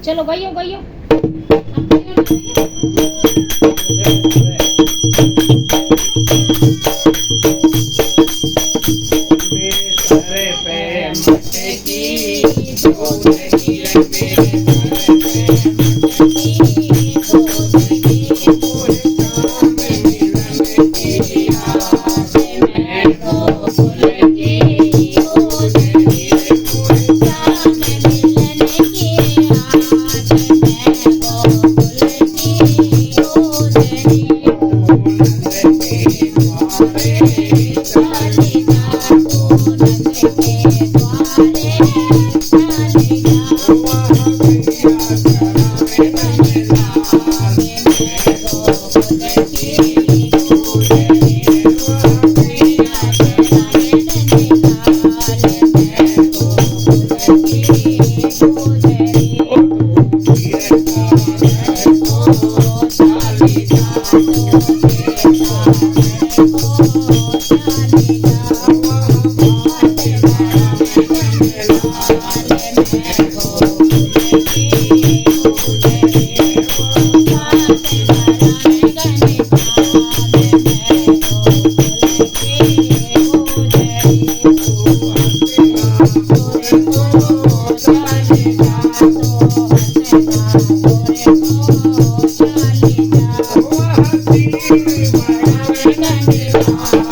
चलो गाइयो गाइयो। मेरे सर पे मटकी दूध की रे, मेरे सर पे मटकी दूध की, कोई काम मिलन की आस में गोकुल की, दूध की रे, कोई काम मिलन की आस में गोकुल की, दूध की, नंद के द्वारे चली जा, तू नंद के द्वारे चली जा, वहाँ मैया करावे नंदलाल में गोकुल की, दूध की, वहाँ मैया करावे नंदलाल में गोकुल की, दूध की, ओ तू गिरता है तो चली जा, तू गिरता है तो चली जा, वहाँ बात करावे नंदलाल में गोकुल की, दूध की, वहाँ बात करावे नंदलाल में गोकुल की, दूध की, तू हंसना तोरे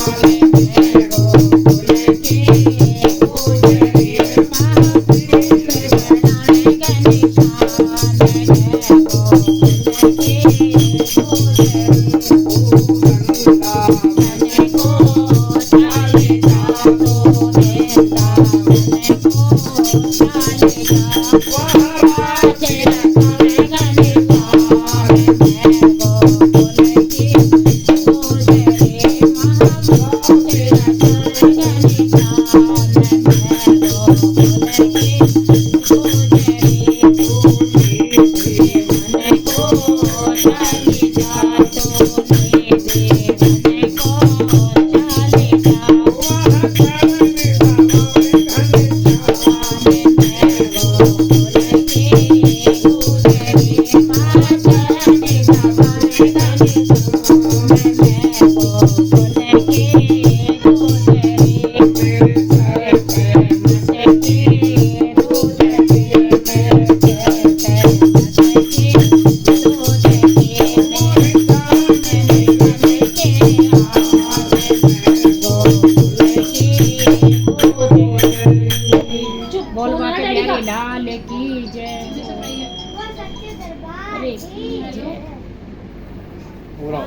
को चली जा, तू हंसना तोरे को चली जा, वहाँ तीर बनावे नंदलाल में गोकुल की, दूध की, वहाँ तीर बनावे नंदलाल में गोकुल की, दूध की, तू वृंदावन को चली जा, तू वृंदावन को चली जा, वहाँ राज रखावे नंदलाल में गोकुल की, दूध की, वहाँ राज रखावे नंदलाल में गोकुल की, दूध की, तू निधि मन को चली जा, तू निधि मन को चली जा, वहाँ चरण समावे घनश्याम में गोकुल की, दूध की, वहाँ चरण समावे घनश्याम में गोकुल की, दूध की, मेरे सर पे मटकी दूध की, मेरे सर पे मटकी दूध की, मोहि काम मिलन के आस में गोकुल की, दूध की। चुप बोल बाटे प्यारे लाल की जय। अरे की जय। पूरा